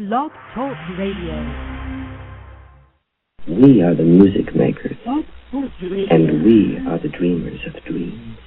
Blog Talk Radio. We are the music makers, and we are the dreamers of dreams.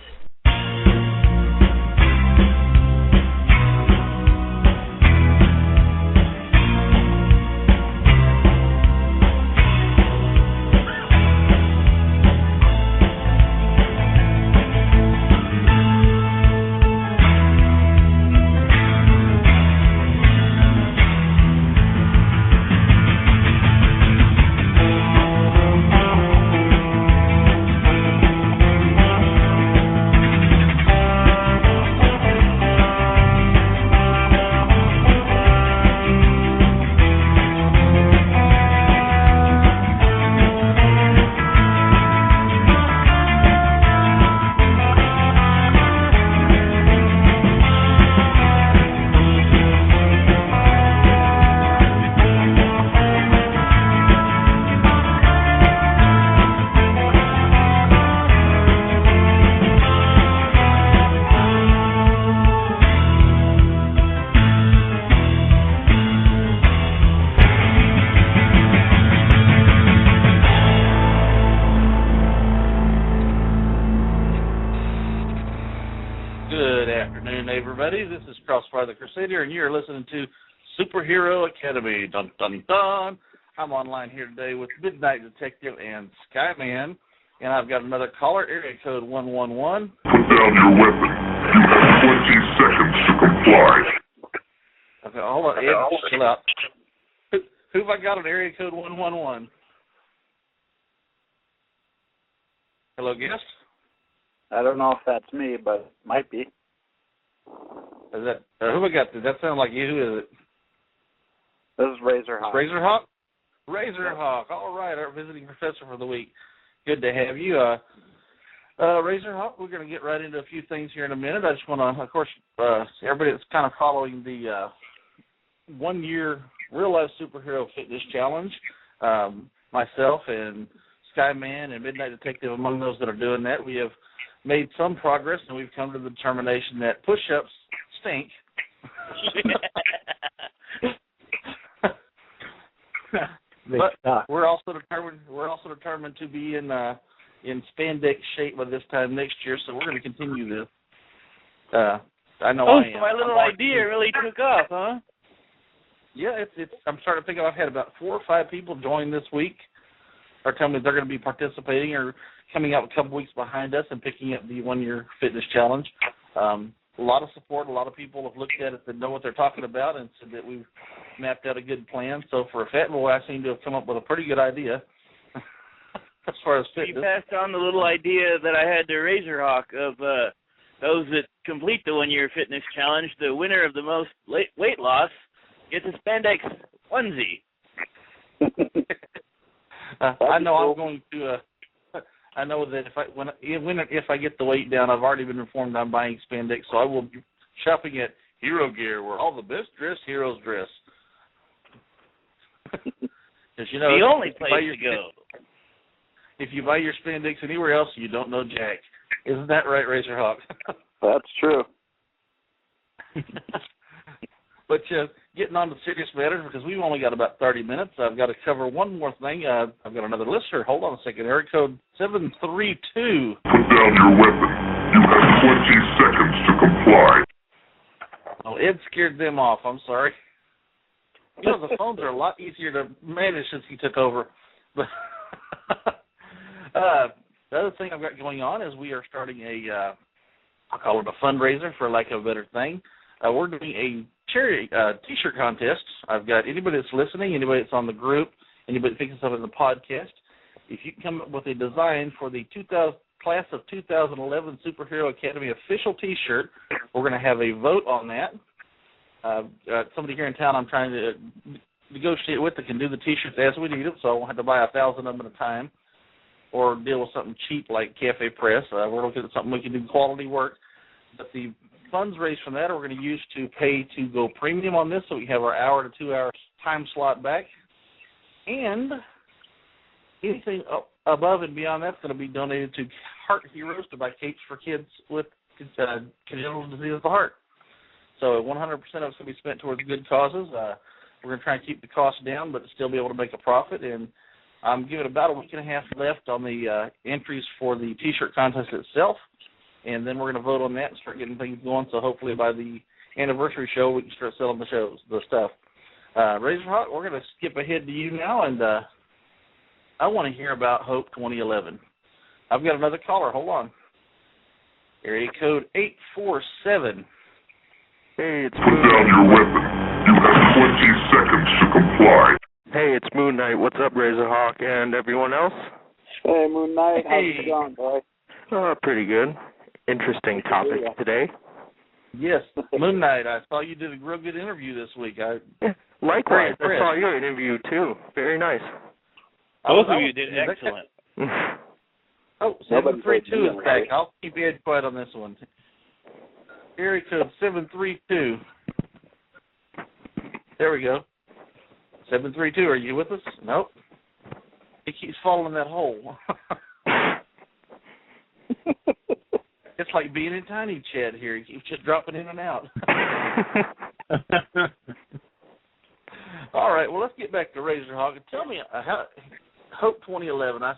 This is Crossfire the Crusader, and you're listening to Superhero Academy. Dun, dun, dun. I'm online here today with Midnight Detective and Skyman, and I've got another caller, area code 111. Put down your weapon. You have 20 seconds to comply. Okay, hold on, Ed, chill out. Who have I got on area code 111? Hello, guest? I don't know if that's me, but it might be. Is that who I got? Does that sound like you? Who is it? This is RAZORHAWK. RAZORHAWK? RAZORHAWK. All right, our visiting professor for the week. Good to have you. RAZORHAWK, we're going to get right into a few things here in a minute. I just want to, of course, everybody that's kind of following the 1 year real life superhero fitness challenge, myself and Skyman and Midnight Detective, among those that are doing that, we have made some progress, and we've come to the determination that push-ups stink. But we're also determined to be in spandex shape by this time next year, so we're going to continue this. I know I am. So my little idea really took off, huh? Yeah, I'm starting to think I've had about 4 or 5 people join this week, or tell me they're going to be participating or coming out a couple weeks behind us and picking up the 1 year fitness challenge. A lot of support. A lot of people have looked at it that know what they're talking about and said that we've mapped out a good plan. So for a fat boy, I seem to have come up with a pretty good idea as far as fitness. You passed on the little idea that I had to RAZORHAWK of those that complete the 1 year fitness challenge. The winner of the most weight loss gets a spandex onesie. I know I'm going to. I know that if I get the weight down, I've already been informed I'm buying spandex, so I will be shopping at Hero Gear, where all the best dressed heroes dress. You know, the only place to go. If you buy your spandex anywhere else, you don't know jack. Isn't that right, RAZORHAWK? That's true. But getting on to serious matters, because we've only got about 30 minutes. I've got to cover one more thing. I've got another listener. Hold on a second. Area code 732. Put down your weapon. You have 20 seconds to comply. Oh, Ed scared them off. I'm sorry. You know, the phones are a lot easier to manage since he took over. But the other thing I've got going on is we are starting I'll call it a fundraiser, for lack of a better thing. We're doing a charity T-shirt contest. I've got anybody that's listening, anybody that's on the group, anybody that picks us up in the podcast. If you can come up with a design for the class of 2011 Superhero Academy official T-shirt, we're going to have a vote on that. Somebody here in town I'm trying to negotiate with that can do the T-shirts as we need them, so I won't have to buy 1,000 of them at a time or deal with something cheap like Cafe Press. We're looking at something we can do quality work. But the funds raised from that we're going to use to pay to go premium on this, so we have our hour to 2 hour time slot back. And anything above and beyond that's going to be donated to Heart Heroes to buy capes for kids with congenital disease of the heart. So 100% of it's going to be spent towards good causes. We're going to try and keep the cost down, but still be able to make a profit. And I'm giving about a week and a half left on the entries for the T-shirt contest itself, and then we're going to vote on that and start getting things going. So hopefully by the anniversary show, we can start selling the stuff. RAZORHAWK, we're going to skip ahead to you now, and I want to hear about HOPE 2011. I've got another caller. Hold on. Area code 847. Hey, it's Put down your weapon. You have 20 seconds to comply. Hey, it's Moon Knight. What's up, RAZORHAWK and everyone else? Hey, Moon Knight. How's Hey. it going, boy? Pretty good. Interesting topic today. Yes, Moon Knight. I saw you did a real good interview this week. Likewise, Very I saw your interview too. Very nice. Both of you did excellent. Oh, 732 is back. I'll keep Ed quiet on this one. Area code 732. There we go. 732, are you with us? Nope. He keeps falling in that hole. It's like being in Tiny Chat here. He keeps just dropping in and out. All right, well, let's get back to RAZORHAWK. Tell me, how HOPE 2011, I've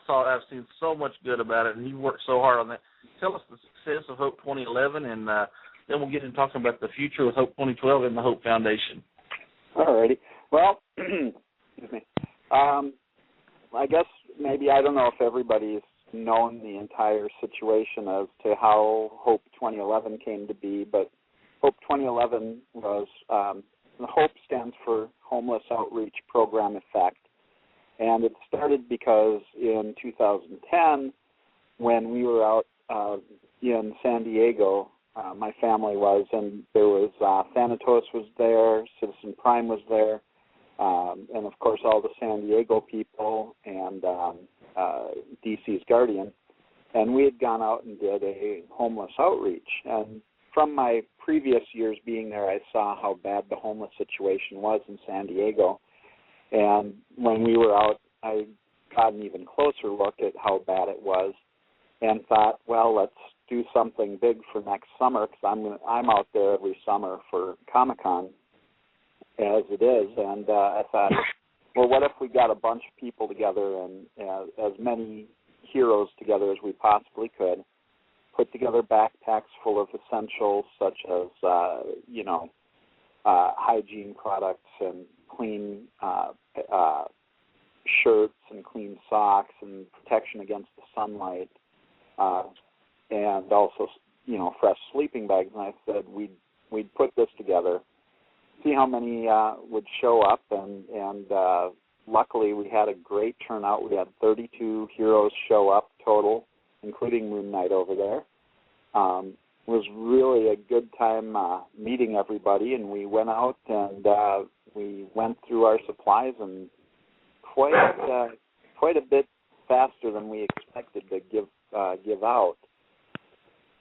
seen so much good about it, and you worked so hard on that. Tell us the success of HOPE 2011, and then we'll get into talking about the future with HOPE 2012 and the HOPE Foundation. All righty. Well, excuse me. I guess maybe I don't know if everybody's known the entire situation as to how HOPE 2011 came to be, but HOPE 2011 was, HOPE stands for Homeless Outreach Program Effect, and it started because in 2010, when we were out in San Diego, my family was, and there was Thanatos was there, Citizen Prime was there, and of course all the San Diego people and DC's Guardian, and we had gone out and did a homeless outreach. And from my previous years being there, I saw how bad the homeless situation was in San Diego, and when we were out, I got an even closer look at how bad it was, and thought, well, let's do something big for next summer, because I'm out there every summer for Comic-Con as it is, and I thought, well, what if we got a bunch of people together and as many heroes together as we possibly could, put together backpacks full of essentials such as, hygiene products and clean shirts and clean socks and protection against the sunlight, and also, fresh sleeping bags. And I said we'd put this together, see how many would show up, and luckily we had a great turnout. We had 32 heroes show up total, including Moon Knight over there. It was really a good time meeting everybody, and we went out and we went through our supplies, and quite a bit faster than we expected to give out.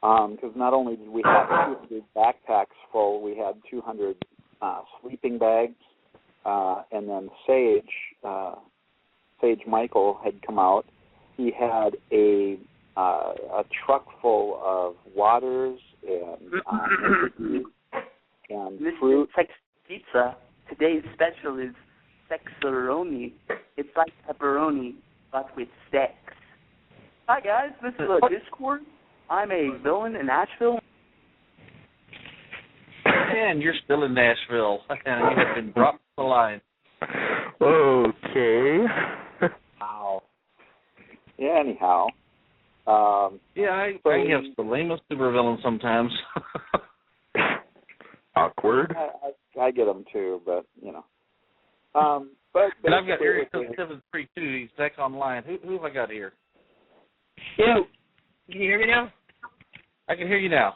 Because not only did we have 200 backpacks full, we had 200 sleeping bags, and then Sage Michael had come out. He had a truck full of waters and fruit. Sex pizza. Today's special is sexaroni. It's like pepperoni, but with sex. Hi guys, this is Discord. I'm a villain in Nashville. And you're still in Nashville, and you have been dropped the line. Okay. Wow. Yeah, anyhow. I have the lamest supervillain sometimes. Awkward. I get them too, but But and I've got area code 732. He's back online. Who have I got here? Yo, can you hear me now? I can hear you now.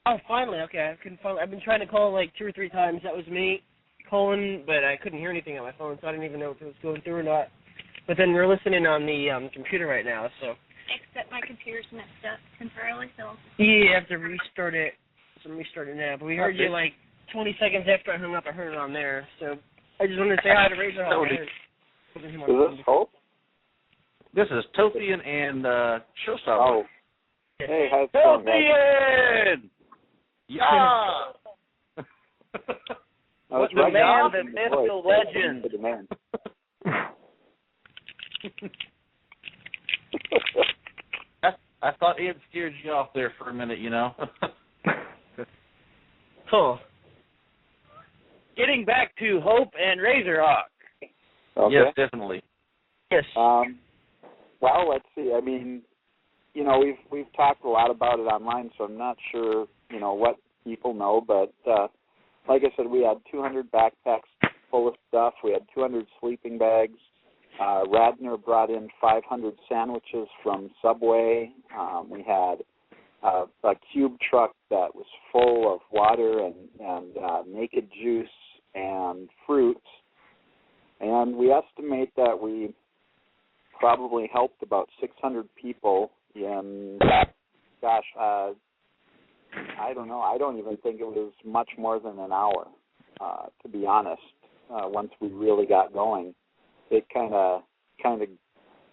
Oh, finally. Okay, I've been trying to call like 2 or 3 times. That was me calling, but I couldn't hear anything on my phone, so I didn't even know if it was going through or not. But then we're listening on the computer right now, so. Except my computer's messed up temporarily, so. Yeah, I have to restart it. So I'm restarting now. But we heard you like 20 seconds after I hung up. I heard it on there. So I just wanted to say hi to RAZORHAWK. Is this Hope? This is Tothian and Showstopper. Oh. Hey, how's it going, guys? Tothian! Yeah! The man, the myth, the legend. The man. I thought Ed steered you off there for a minute, you know. Huh. Getting back to Hope and RAZORHAWK. Okay. Yes, definitely. Yes. Well, let's see. I mean, you know, we've talked a lot about it online, so I'm not sure, you know, what people know, but like I said, we had 200 backpacks full of stuff. We had 200 sleeping bags. Radner brought in 500 sandwiches from Subway. We had a cube truck that was full of water and naked juice and fruits. And we estimate that we probably helped about 600 people in, gosh, I don't know. I don't even think it was much more than an hour, to be honest. Once we really got going, it kind of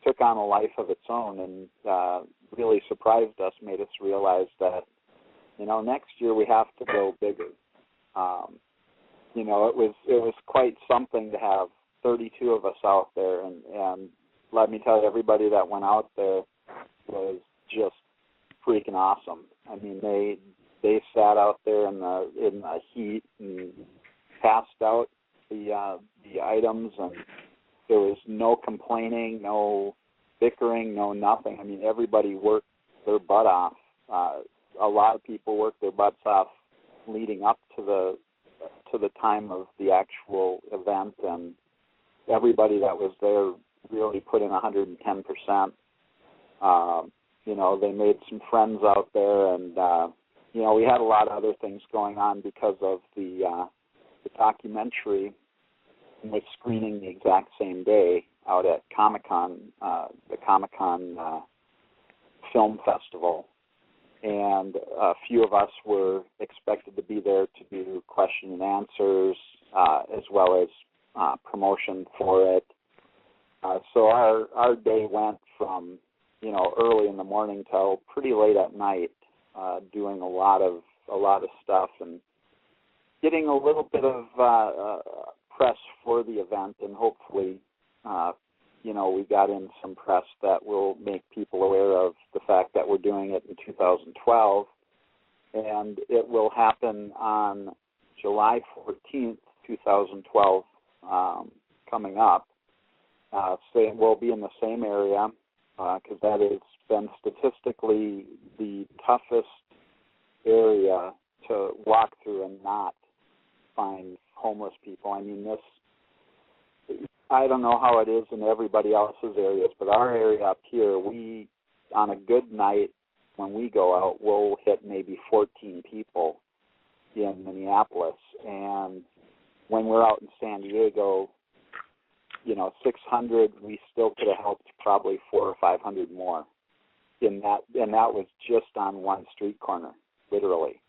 took on a life of its own and really surprised us, made us realize that, you know, next year we have to go bigger. You know, it was quite something to have 32 of us out there, and let me tell you, everybody that went out there was just freaking awesome. I mean, they sat out there in the heat and passed out the items, and there was no complaining, no bickering, no nothing. I mean, everybody worked their butt off. A lot of people worked their butts off leading up to the time of the actual event, and everybody that was there really put in 110%. You know, they made some friends out there, and you know, we had a lot of other things going on because of the documentary was screening the exact same day out at Comic-Con, the Comic-Con Film Festival. And a few of us were expected to be there to do question and answers, as well as promotion for it. So our day went from, you know, early in the morning till pretty late at night, doing a lot of stuff and getting a little bit of press for the event, and hopefully, you know, we got in some press that will make people aware of the fact that we're doing it in 2012, and it will happen on July 14th, 2012, coming up. So it will be in the same area, because that has been statistically the toughest area to walk through and not find homeless people. I mean, I don't know how it is in everybody else's areas, but our area up here, we, on a good night when we go out, we'll hit maybe 14 people in Minneapolis. And when we're out in San Diego, you know, 600, we still could have helped probably 400 or 500 more in that, and that was just on one street corner, literally.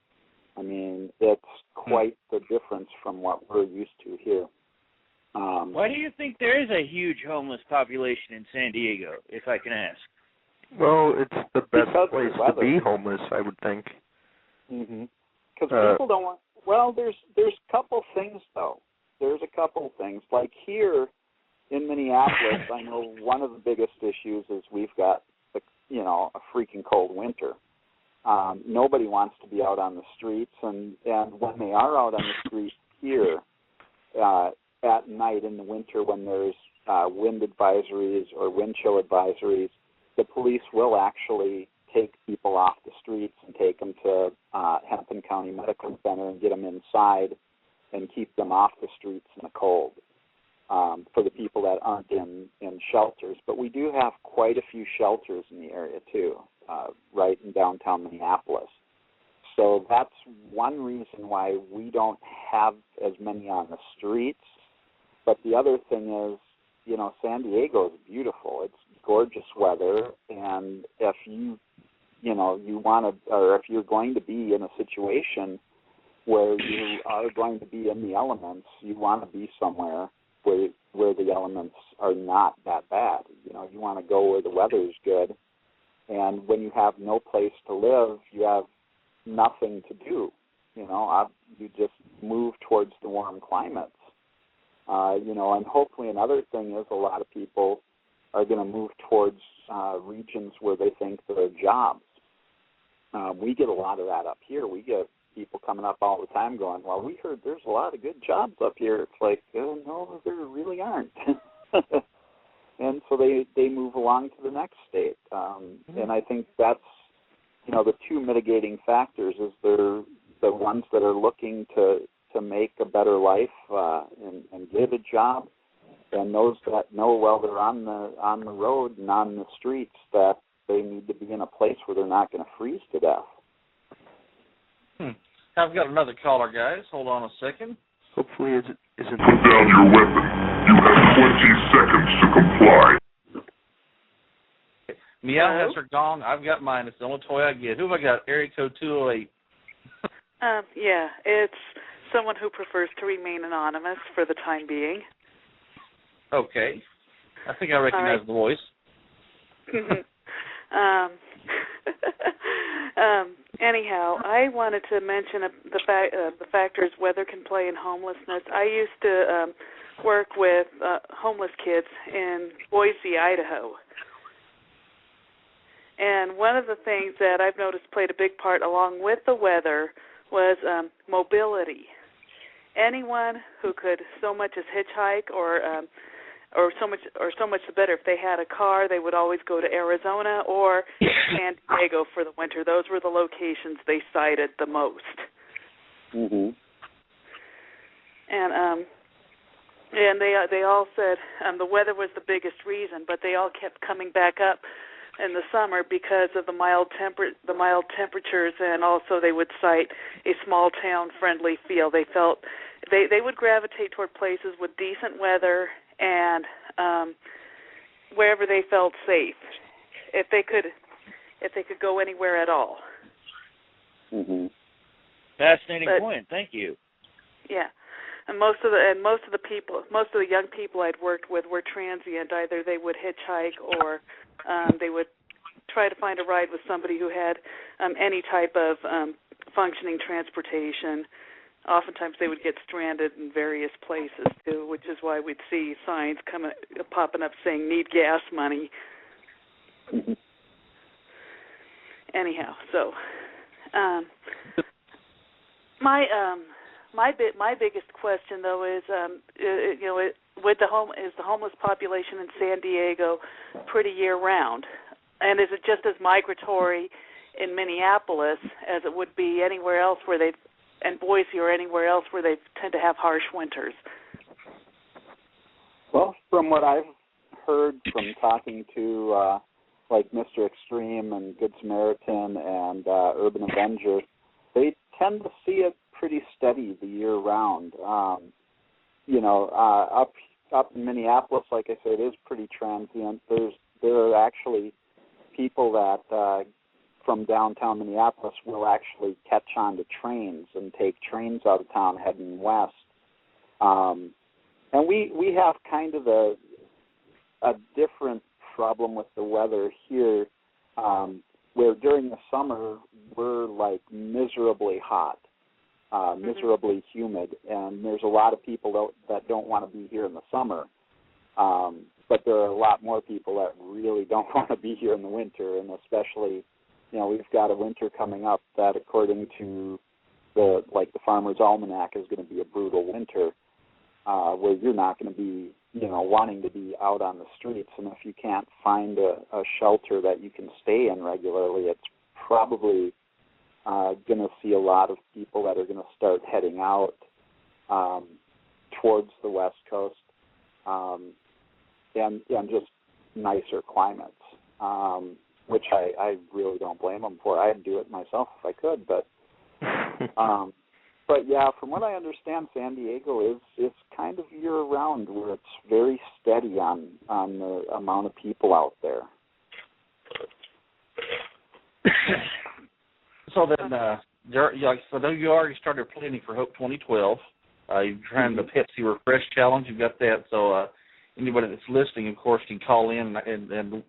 I mean, it's quite the difference from what we're used to here. Why do you think there is a huge homeless population in San Diego, if I can ask? Well, it's the best Because place of the to be homeless, I would think. Mm-hmm. Because people don't want. Well, there's a couple things though. There's a couple things like here in Minneapolis. I know one of the biggest issues is we've got a freaking cold winter. Nobody wants to be out on the streets, and when they are out on the streets here at night in the winter, when there's wind advisories or wind chill advisories, the police will actually take people off the streets and take them to Hennepin County Medical Center and get them inside and keep them off the streets in the cold for the people that aren't in shelters. But we do have quite a few shelters in the area too, right in downtown Minneapolis. So that's one reason why we don't have as many on the streets. But the other thing is, San Diego is beautiful. It's gorgeous weather, and if you want to, or if you're going to be in a situation where you are going to be in the elements, you want to be somewhere where the elements are not that bad. You want to go where the weather is good, and when you have no place to live, you have nothing to do. you just move towards the warm climates. And hopefully another thing is a lot of people are going to move towards regions where they think there are jobs. We get a lot of that up here. We get people coming up all the time going, well, we heard there's a lot of good jobs up here. It's like, oh, no, there really aren't. And so they move along to the next state. And I think that's, the two mitigating factors is they're the ones that are looking to make a better life and get a job, and those that know while they're on the road and on the streets that they need to be in a place where they're not going to freeze to death. I've got another caller, guys. Hold on a second. Hopefully it isn't... Put down your weapon. You have 20 seconds to comply. Meow has her gong. I've got mine. It's the only toy I get. Who have I got? Area code 208. Yeah, it's someone who prefers to remain anonymous for the time being. Okay. I think I recognize the voice. Anyhow, I wanted to mention the factors weather can play in homelessness. I used to work with homeless kids in Boise, Idaho. And one of the things that I've noticed played a big part along with the weather was mobility. Anyone who could so much as hitchhike or so much the better. If they had a car, they would always go to Arizona or San Diego for the winter. Those were the locations they cited the most. Mhm. And they all said the weather was the biggest reason, but they all kept coming back up in the summer because of the mild temperatures, and also they would cite a small town friendly feel. They felt they would gravitate toward places with decent weather and wherever they felt safe, if they could go anywhere at all. Mhm. Fascinating point. Thank you. Yeah. And most of the young people I'd worked with were transient. Either they would hitchhike or they would try to find a ride with somebody who had any type of functioning transportation. Oftentimes they would get stranded in various places too, which is why we'd see signs popping up saying "need gas money." Mhm. Anyhow, so my biggest question though is is the homeless population in San Diego pretty year round, and is it just as migratory in Minneapolis as it would be anywhere else and Boise or anywhere else where they tend to have harsh winters? Well, from what I've heard from talking to like Mr. Extreme and Good Samaritan and Urban Avenger, they tend to see it pretty steady the year round. Up in Minneapolis, like I said, it is pretty transient. There are actually people that from downtown Minneapolis will actually catch on to trains and take trains out of town heading west. And we have kind of a different problem with the weather here, where during the summer we're like miserably hot, miserably humid, and there's a lot of people that don't want to be here in the summer. But there are a lot more people that really don't want to be here in the winter, and especially, we've got a winter coming up that, according to the Farmer's Almanac, is going to be a brutal winter, where you're not going to be, wanting to be out on the streets. And if you can't find a shelter that you can stay in regularly, it's probably going to see a lot of people that are going to start heading out towards the West Coast, and just nicer climates, which I really don't blame them for. I'd do it myself if I could, but yeah, from what I understand, San Diego is kind of year-round, where it's very steady on the amount of people out there. So then, you already started planning for Hope 2012. You're trying the Pepsi Refresh Challenge. You've got that. So anybody that's listening, of course, can call in. And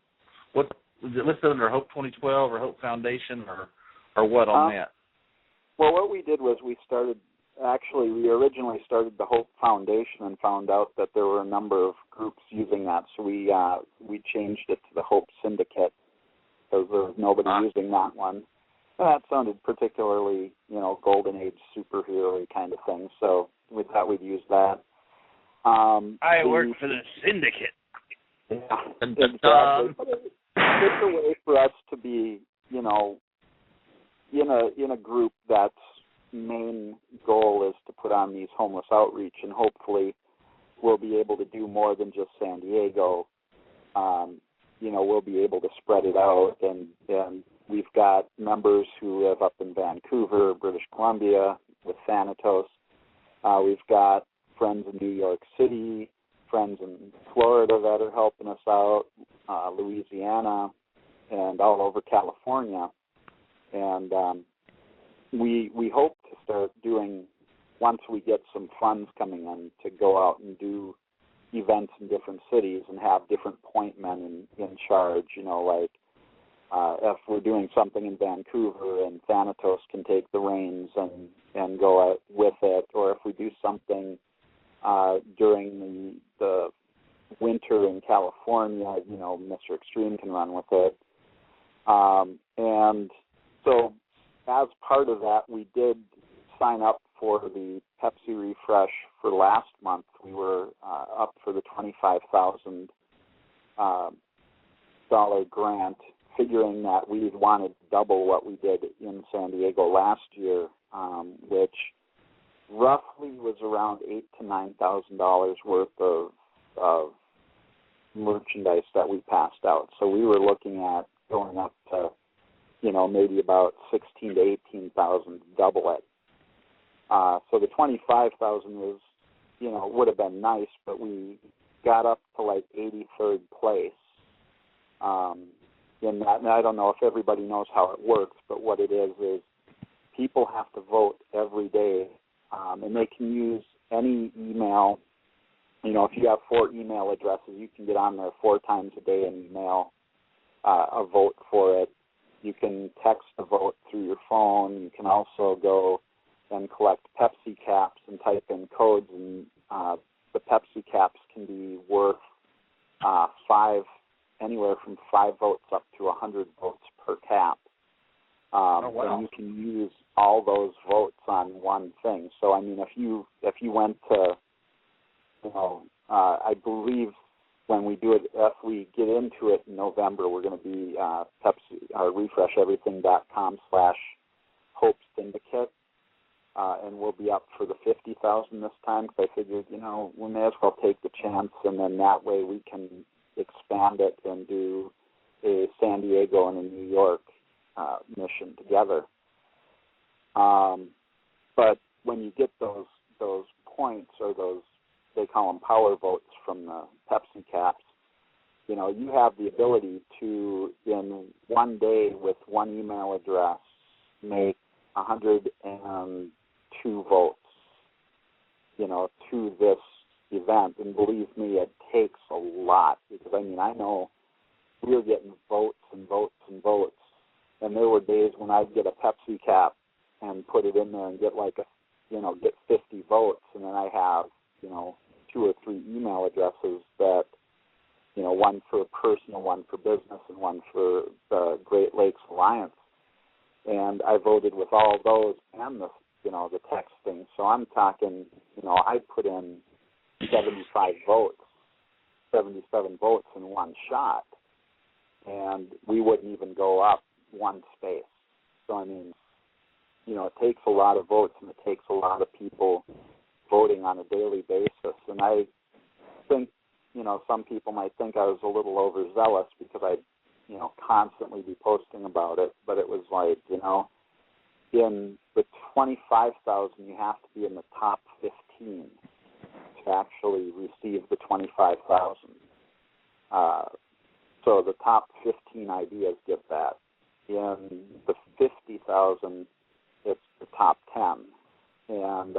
what is it listed under Hope 2012 or Hope Foundation or what on that? Well, what we did was we started actually, we originally started the Hope Foundation and found out that there were a number of groups using that, so we changed it to the Hope Syndicate because there was nobody using that one. And that sounded particularly, golden age superhero kind of thing, so we thought we'd use that. I work for the Syndicate. Yeah, exactly. It's a way for us to be, in a group that's main goal is to put on these homeless outreach, and hopefully we'll be able to do more than just San Diego. We'll be able to spread it out, and we've got members who live up in Vancouver, British Columbia, with Thanatos. We've got friends in New York City, friends in Florida that are helping us out, Louisiana, and all over California. And we hope to start doing, once we get some funds coming in, to go out and do events in different cities and have different point men in charge, if we're doing something in Vancouver and Thanatos can take the reins and go out with it, or if we do something during the winter in California, Mr. Extreme can run with it. And so as part of that, we did sign up for the Pepsi Refresh for last month. We were up for the $25,000 grant, figuring that we wanted to double what we did in San Diego last year, which roughly was around $8,000 to $9,000 worth of merchandise that we passed out. So we were looking at going up to, maybe about 16,000 to 18,000, double it. So the 25,000 was, would have been nice, but we got up to like 83rd place in that. And I don't know if everybody knows how it works, but what it is people have to vote every day, and they can use any email. If you have 4 email addresses, you can get on there 4 times a day and email a vote for it. You can text the vote through your phone. You can also go and collect Pepsi caps and type in codes, and the Pepsi caps can be worth anywhere from 5 votes up to 100 votes per cap. Wow. And you can use all those votes on one thing. So, if you went to, I believe when we do it, if we get into it in November, we're going to be refresheverything.com/Hope Syndicate. And we'll be up for the 50,000 this time, because I figured, we may as well take the chance, and then that way we can expand it and do a San Diego and a New York mission together. But when you get those points, or those, they call them power votes from the Pepsi caps, you have the ability to, in one day with one email address, make 102 votes, to this event. And believe me, it takes a lot, because, I know we were getting votes and votes and votes. And there were days when I'd get a Pepsi cap and put it in there and get get 50 votes, and then I have, 2 or 3 email addresses that, one for personal, one for business, and one for the Great Lakes Alliance. And I voted with all those and the texting. So I'm talking, I put in 77 votes in one shot, and we wouldn't even go up one space. So, it takes a lot of votes, and it takes a lot of people voting on a daily basis. And I think, some people might think I was a little overzealous because I'd, constantly be posting about it. But it was like, in the 25,000, you have to be in the top 15 to actually receive the 25,000. So the top 15 ideas get that. In the 50,000, it's the top 10. And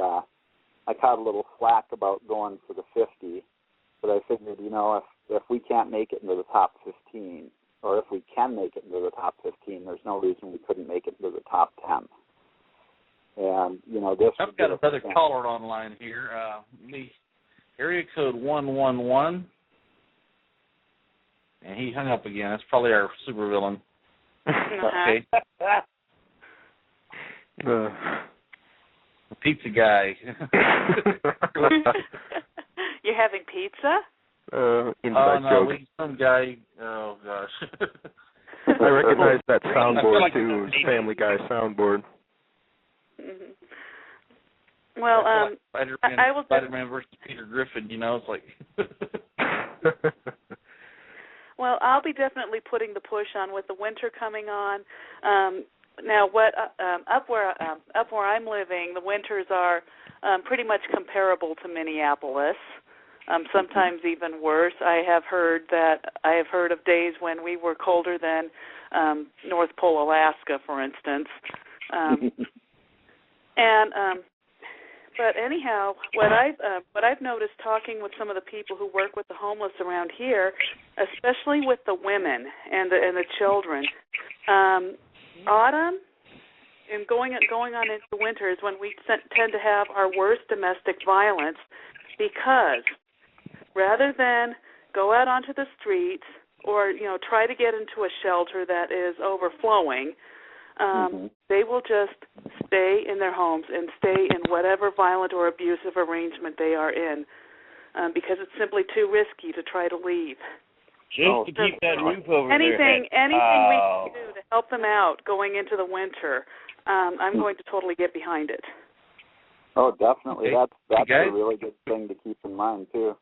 I caught a little flack about going for the 50, but I figured, if we can't make it into the top 15, or if we can make it into the top 15, there's no reason we couldn't make it into the top 10. And, this... I've got another caller online here. Area code 111. And he hung up again. That's probably our supervillain. Okay. The pizza guy. You're having pizza? Some guy. Oh gosh. I recognize that soundboard like too. Family Guy soundboard. Mm-hmm. Well, I will. Spider-Man versus Peter Griffin. It's like. Well, I'll be definitely putting the push on with the winter coming on. Now, up where I'm living, the winters are pretty much comparable to Minneapolis. Sometimes even worse. I have heard of days when we were colder than North Pole, Alaska, for instance. But anyhow, what I've noticed talking with some of the people who work with the homeless around here, especially with the women and the children, autumn and going on into winter is when we tend to have our worst domestic violence, because rather than go out onto the streets or try to get into a shelter that is overflowing, they will just stay in their homes and stay in whatever violent or abusive arrangement they are in, because it's simply too risky to try to leave. Just to keep that roof over anything their head. we can do to help them out going into the winter, I'm going to totally get behind it. Oh, definitely. Okay. That's a really good thing to keep in mind too.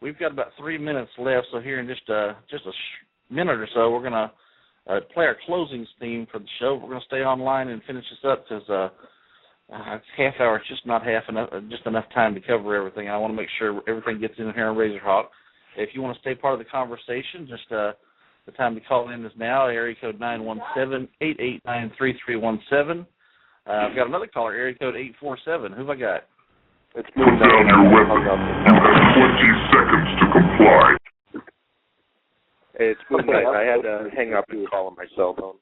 We've got about 3 minutes left, so here in just a minute or so, we're gonna play our closing theme for the show. We're going to stay online and finish this up because half hour is just not enough time to cover everything. I want to make sure everything gets in here on RAZORHAWK. If you want to stay part of the conversation, just the time to call in is now. Area code 917-889-3317. I've got another caller, area code 847. Who have I got? It's Put down your weapon. You have 20 seconds to comply. It's Moon Knight. I had to hang up and call on my cell phone.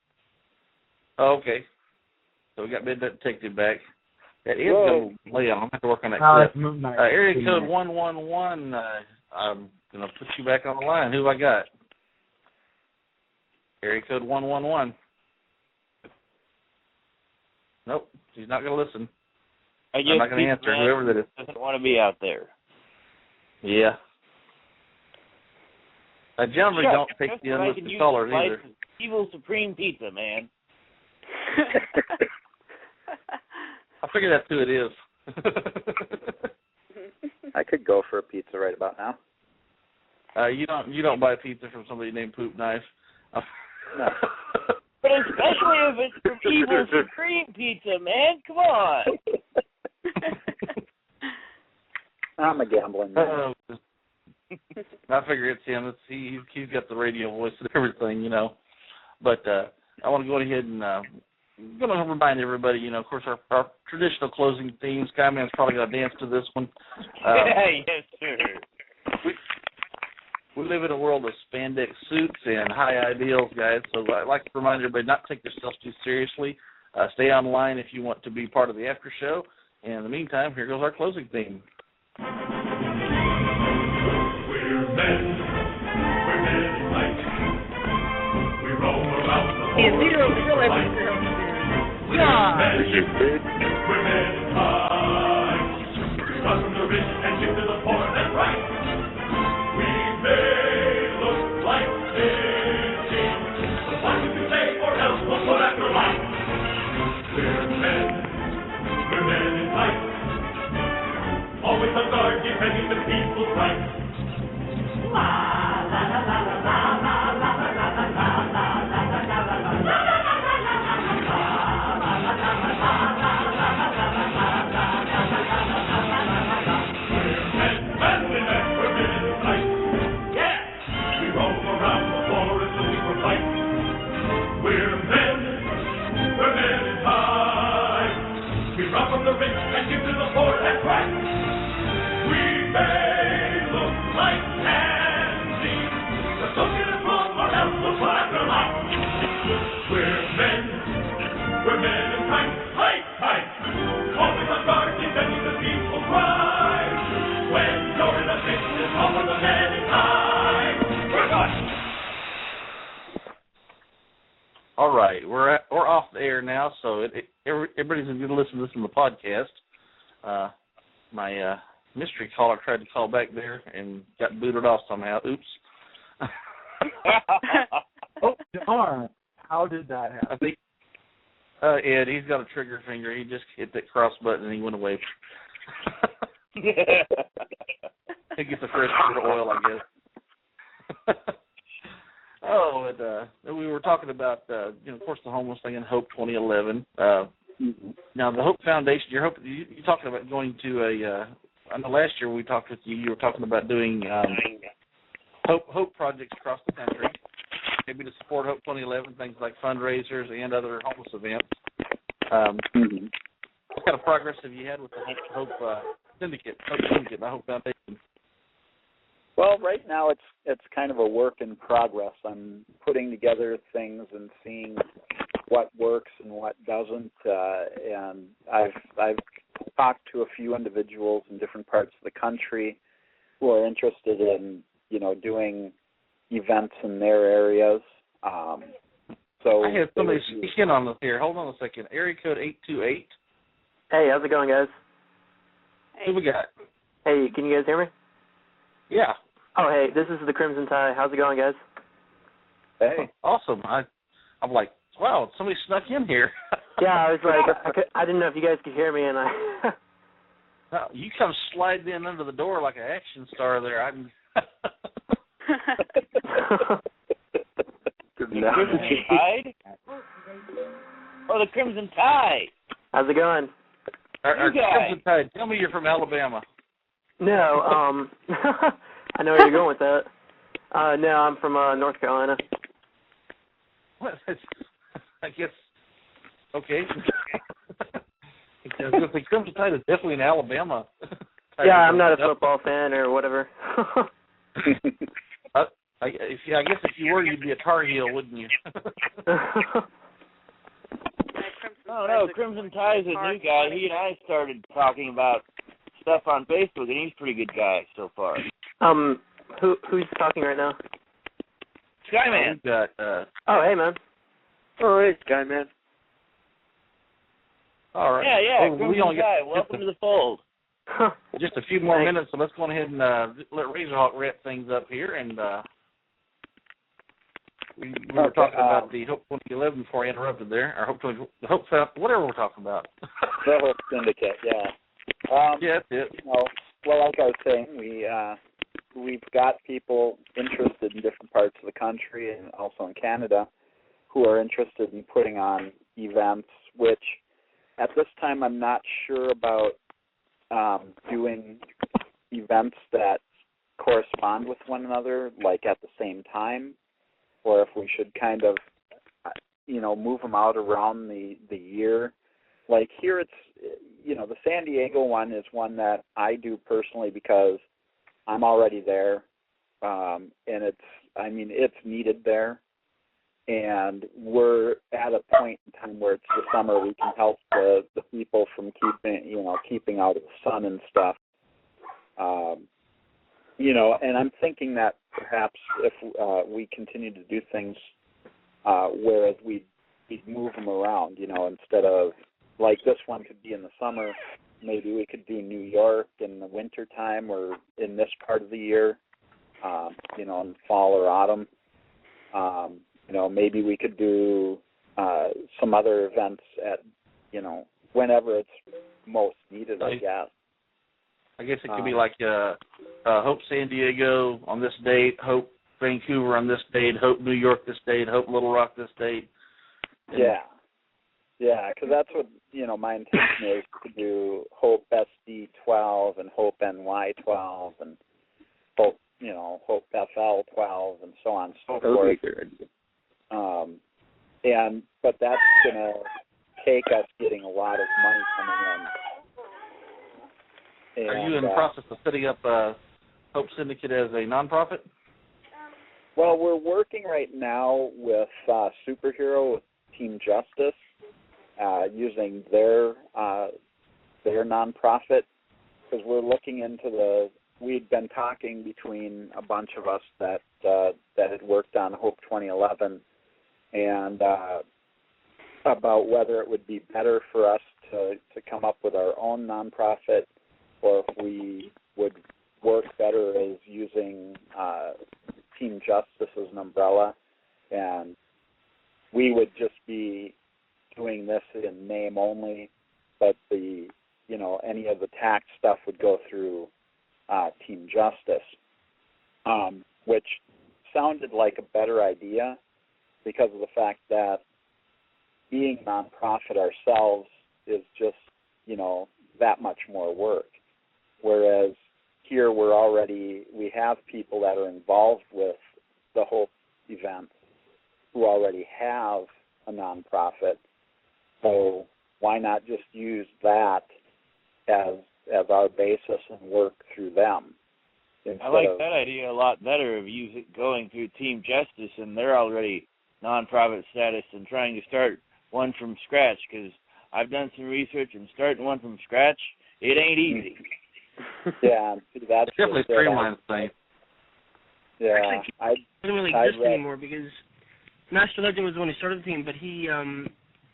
Oh, okay. So we got Midnight Detective back. That is going to lay on. I'm going to have to work on that clip. Moon Knight. Area code 111. I'm going to put you back on the line. Who have I got? Area code 111. Nope, she's not going to listen. I'm not going to answer, whoever that is. Doesn't want to be out there. Yeah. I generally don't take the unlisted callers either. Evil Supreme Pizza, man. I figure that's who it is. I could go for a pizza right about now. You don't buy pizza from somebody named Poop Knife. No. But especially if it's from Evil Supreme Pizza, man. Come on. I'm a gambling man. I figure it's him. He's got the radio voice and everything, But I want to go ahead and going to remind everybody, of course, our traditional closing theme. Skyman's probably going to dance to this one. Yes, sir. We live in a world of spandex suits and high ideals, guys. So I'd like to remind everybody not to take yourselves too seriously. Stay online if you want to be part of the after show. And in the meantime, here goes our closing theme. We're men in light. We roam around the forest. We're men in high. We run from the rich and get to the poor, that's right. We may look like cities, but what do we say, or else we'll put after life. We're men in light. Always on guard, defending the people's rights. La la la la la la la la la la la la la la. The rich and give to the poor, that's right. We may look house, so everybody's going to listen to this on the podcast. My mystery caller tried to call back there and got booted off somehow. Oops. Oh, darn. How did that happen? I think Ed, he's got a trigger finger. He just hit that cross button and he went away. He gets a fresh bit of oil, I guess. We were talking about, of course, the homeless thing in HOPE 2011. Now, the HOPE Foundation, you're talking about going to I know last year we talked with you. You were talking about doing HOPE projects across the country, maybe to support HOPE 2011, things like fundraisers and other homeless events. What kind of progress have you had with the HOPE Syndicate, the HOPE Foundation? Well, right now it's kind of a work in progress. I'm putting together things and seeing what works and what doesn't, and I've talked to a few individuals in different parts of the country who are interested in doing events in their areas. So I had somebody speak in on this here. Hold on a second. Area code 828. Hey, how's it going, guys? Who we got? Hey, can you guys hear me? Yeah. Oh, hey, this is the Crimson Tide. How's it going, guys? Hey. Awesome. I'm like, wow, somebody snuck in here. Yeah, I was like, I didn't know if you guys could hear me, and I... No, you come sliding in under the door like an action star there. The Crimson Tide? Oh, the Crimson Tide. How's it going? Our Crimson Tide, tell me you're from Alabama. No, I know where you're going with that. No, I'm from North Carolina. What? I guess, okay. The Crimson Tide is definitely in Alabama. Yeah, I'm not a football fan or whatever. I guess if you were, you'd be a Tar Heel, wouldn't you? Oh, no, Crimson Tide is a new guy. He and I started talking about stuff on Facebook, and he's a pretty good guy so far. Who's talking right now? Skyman. Oh, hey, man. Oh, hey, Skyman. All right. Yeah, Crimson Tide, welcome to the fold. Just a few more minutes, so let's go ahead and let RAZORHAWK wrap things up here. And we were talking about the HOPE 2011 before I interrupted there. Or whatever we're talking about. The HOPE Syndicate, yeah. Yeah, that's it. Well, like I was saying, we've got people interested in different parts of the country and also in Canada who are interested in putting on events, which at this time I'm not sure about doing events that correspond with one another, like at the same time, or if we should kind of, move them out around the year. Like here it's, the San Diego one is one that I do personally because I'm already there, and it's needed there. And we're at a point in time where it's the summer. We can help the people from keeping out of the sun and stuff. And I'm thinking that perhaps if we continue to do things, whereas we'd move them around, instead of like this one could be in the summer, maybe we could do New York in the winter time or in this part of the year, in fall or autumn. Maybe we could do some other events at, whenever it's most needed, I guess. I guess it could be like HOPE San Diego on this date, HOPE Vancouver on this date, HOPE New York this date, HOPE Little Rock this date. Yeah, because that's what, my intention is to do HOPE SD 12 and HOPE NY 12 and HOPE, HOPE FL 12 and so on and so forth. But that's going to take us getting a lot of money coming in. Are you in the process of setting up HOPE Syndicate as a nonprofit? Well, we're working right now with Superhero, with Team Justice, using their nonprofit, because we're looking into we'd been talking between a bunch of us that had worked on HOPE 2011, and about whether it would be better for us to come up with our own nonprofit, or if we would work better as using Team Justice as an umbrella, and we would just be doing this in name only, but any of the tax stuff would go through Team Justice, which sounded like a better idea because of the fact that being a nonprofit ourselves is just, that much more work. Whereas here we have people that are involved with the HOPE event who already have a nonprofit. So why not just use that as our basis and work through them? I like that idea a lot better of going through Team Justice, and they're already nonprofit status, and trying to start one from scratch, because I've done some research, and starting one from scratch, it ain't easy. Yeah, that's definitely streamlines things. Yeah, actually, it doesn't really exist anymore, because Master Legend was the one who started the team, but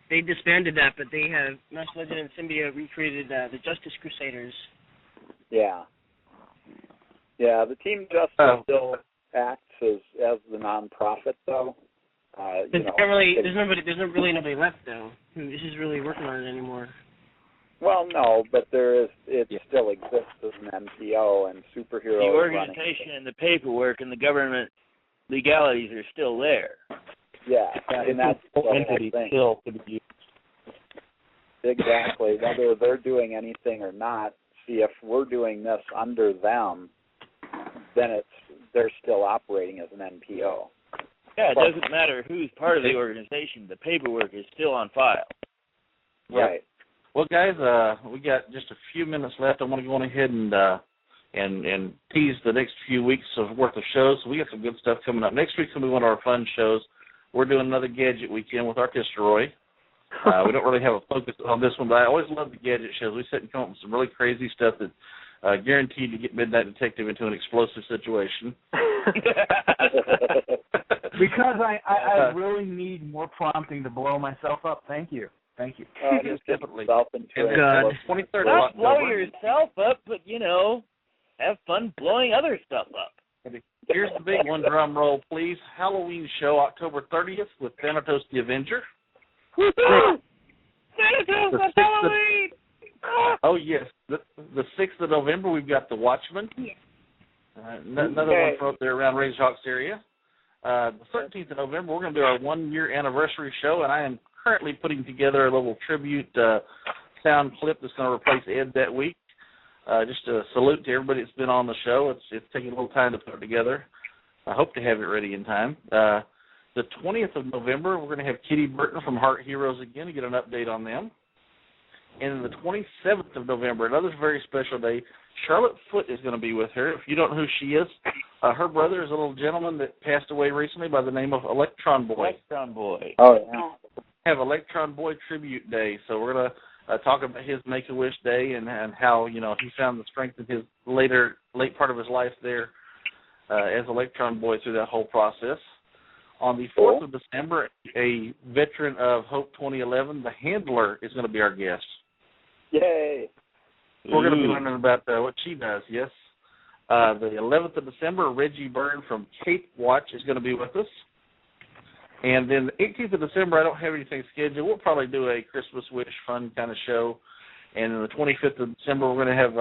they disbanded that, but they have Master Legend and Symbia recreated the Justice Crusaders. Yeah. Yeah, the Team Justice still acts as the nonprofit, though. There's not really nobody left, though, who is really working on it anymore. Well, no, but it still exists as an MPO, and superhero. The organization and the paperwork and the government legalities are still there. Yeah, and that's the whole thing. Still to be used. Exactly. Whether they're doing anything or not, see, if we're doing this under them, then they're still operating as an NPO. Yeah, it doesn't matter who's part of the organization. The paperwork is still on file. Right. Well, guys, we got just a few minutes left. I want to go on ahead and tease the next few weeks of worth of shows. So we got some good stuff coming up. Next week's going to be one of our fun shows. We're doing another gadget weekend with Artisteroy. We don't really have a focus on this one, but I always love the gadget shows. We sit and come up with some really crazy stuff that guaranteed to get Midnight Detective into an explosive situation. Because I really need more prompting to blow myself up. Thank you. Just definitely. And God. 23rd Not blow yourself up, but, have fun blowing other stuff up. Here's the big one, drum roll, please. Halloween show, October 30th with Thanatos the Avenger. Woo-hoo! Thanatos, that's Halloween! Oh, yes. The 6th of November, we've got The Watchmen. Yes. Another one from up there around RAZORHAWK's area. The 13th of November, we're going to do our 1-year anniversary show, and I am currently putting together a little tribute sound clip that's going to replace Ed that week. Just a salute to everybody that's been on the show. It's taking a little time to put it together. I hope to have it ready in time. The 20th of November, we're going to have Kitty Burton from Heart Heroes again to get an update on them. And the 27th of November, another very special day, Charlotte Foote is going to be with her. If you don't know who she is, her brother is a little gentleman that passed away recently by the name of Electron Boy. Electron Boy. Oh, yeah. Have Electron Boy Tribute Day, so we're going to talk about his Make-A-Wish Day and how, he found the strength in his late part of his life there as Electron Boy through that whole process. On the 4th of December, a veteran of HOPE 2011, the Handler, is going to be our guest. Yay! We're going to be learning about what she does, yes. The 11th of December, Reggie Byrne from Cape Watch is going to be with us. And then the 18th of December, I don't have anything scheduled. We'll probably do a Christmas wish fun kind of show. And then the 25th of December, we're going to have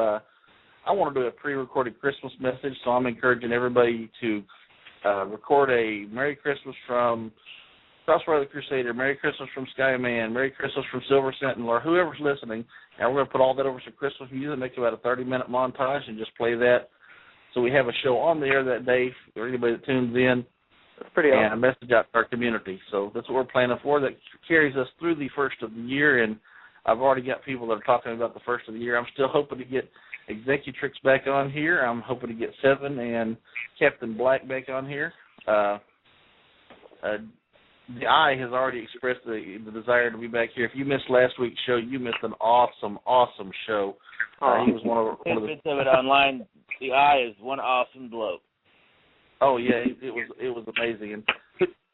I want to do a pre-recorded Christmas message, so I'm encouraging everybody to record a Merry Christmas from Crossfire the Crusader, Merry Christmas from Skyman, Merry Christmas from Silver Sentinel, or whoever's listening. And we're going to put all that over some Christmas music, make about a 30-minute montage, and just play that. So we have a show on the air that day for anybody that tunes in. That's pretty awesome. And a message out to our community. So that's what we're planning for. That carries us through the first of the year, and I've already got people that are talking about the first of the year. I'm still hoping to get Executrix back on here. I'm hoping to get Seven and Captain Black back on here. The Eye has already expressed the desire to be back here. If you missed last week's show, you missed an awesome show. He was one of the bits of it online. The Eye is one awesome bloke. Oh yeah, it was amazing. And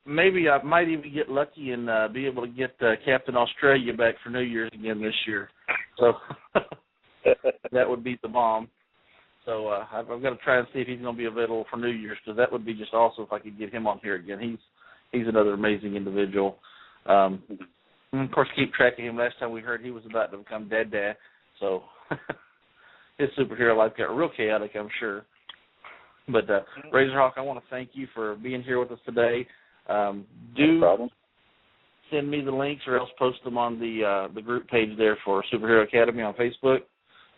maybe I might even get lucky and be able to get Captain Australia back for New Year's again this year. So that would beat the bomb. So I've got to try and see if he's going to be available for New Year's, because that would be just awesome if I could get him on here again. He's another amazing individual. And of course, keep track of him. Last time we heard he was about to become Dad. So his superhero life got real chaotic, I'm sure. But RAZORHAWK, I want to thank you for being here with us today. Do send me the links, or else post them on the group page there for Superhero Academy on Facebook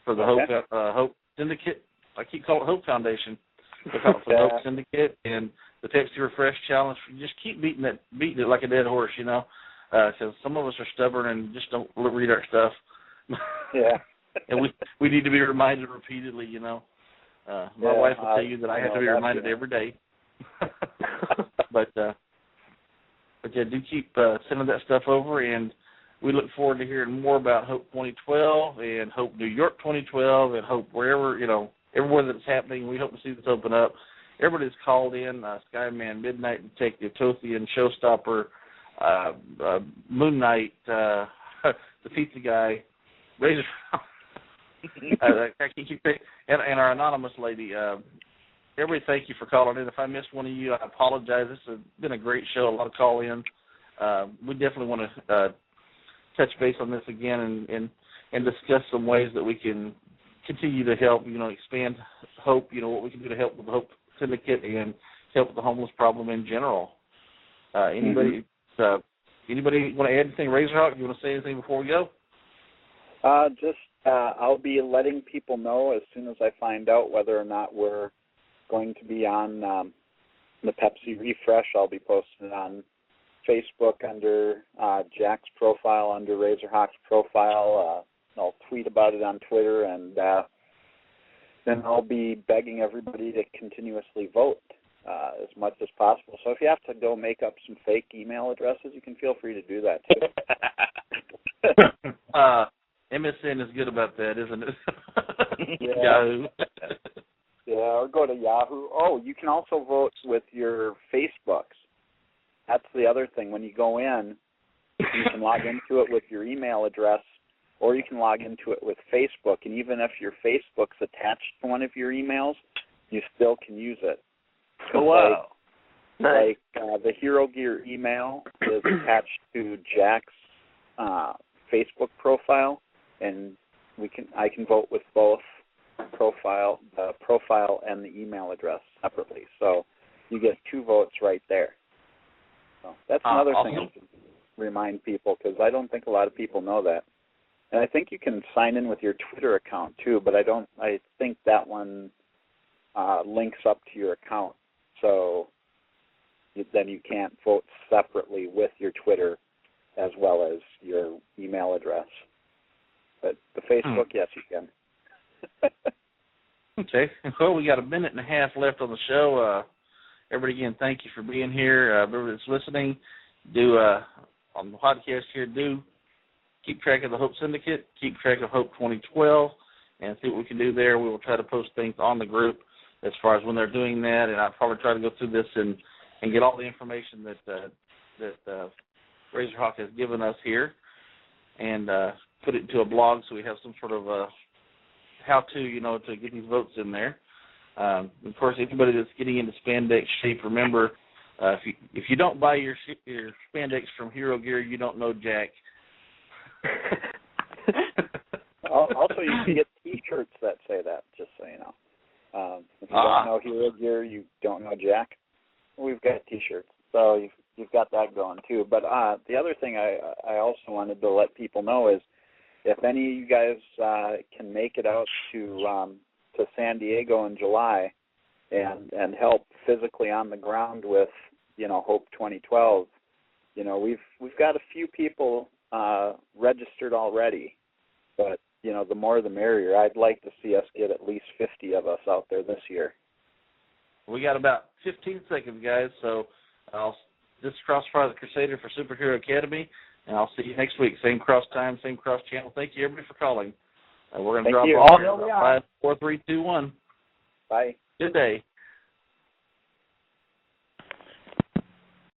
for the Hope Syndicate. I keep calling it Hope Foundation. They call it for the Hope Syndicate and the Pepsi Refresh Challenge. Just keep beating it like a dead horse, because some of us are stubborn and just don't read our stuff. Yeah. And we need to be reminded repeatedly, My wife will tell you that I have to be reminded every day. But yeah, do keep sending that stuff over, and we look forward to hearing more about Hope 2012 and Hope New York 2012 and Hope wherever, everywhere that's happening. We hope to see this open up. Everybody that's called in, Skyman, Midnight Detective, Tothian, Showstopper, Moon Knight, the Pizza Guy, Razor, and our anonymous lady. Everybody, thank you for calling in. If I missed one of you, I apologize. This has been a great show, a lot of call-ins. We definitely want to touch base on this again and discuss some ways that we can continue to help, expand Hope, what we can do to help with the Hope Syndicate and help with the homeless problem in general. Anybody want to add anything? RAZORHAWK, you want to say anything before we go? I'll be letting people know as soon as I find out whether or not we're going to be on the Pepsi Refresh. I'll be posting it on Facebook under Jack's profile, under RAZORHAWK's profile. I'll tweet about it on Twitter, and then I'll be begging everybody to continuously vote as much as possible. So if you have to go make up some fake email addresses, you can feel free to do that too. MSN is good about that, isn't it? Yeah. Yahoo. Yeah, or go to Yahoo. Oh, you can also vote with your Facebooks. That's the other thing. When you go in, you can log into it with your email address, or you can log into it with Facebook. And even if your Facebook's attached to one of your emails, you still can use it. Oh, wow. Like the Hero Gear email is attached to Jack's Facebook profile, and I can vote with both the profile and the email address separately. So you get 2 votes right there. So that's another thing to remind people, because I don't think a lot of people know that. And I think you can sign in with your Twitter account too, but I think that one links up to your account. So then you can't vote separately with your Twitter as well as your email address. But the Facebook, yes, you can. Okay. Well, we got a minute and a half left on the show. Everybody, again, thank you for being here. Everybody that's listening, on the podcast here, do keep track of the Hope Syndicate, keep track of Hope 2012, and see what we can do there. We will try to post things on the group as far as when they're doing that, and I'll probably try to go through this and get all the information that RAZORHAWK has given us here and put it into a blog so we have some sort of how-to, to get these votes in there. Of course, anybody that's getting into spandex shape, remember, if you don't buy your spandex from Hero Gear, you don't know Jack. Also, you can get T-shirts that say that, just so you know. If you don't know Hero Gear, you don't know Jack. We've got T-shirts, so you've got that going too. But the other thing I also wanted to let people know is, if any of you guys can make it out to San Diego in July and help physically on the ground with Hope 2012, we've got a few people registered already, but the more the merrier. I'd like to see us get at least 50 of us out there this year. We got about 15 seconds, guys, so this is Crossfire the Crusader for Superhero Academy, and I'll see you next week. Same cross time, same cross channel. Thank you, everybody, for calling. We're going to drop off. 5, 4, 3, 2, 1. Bye. Good day.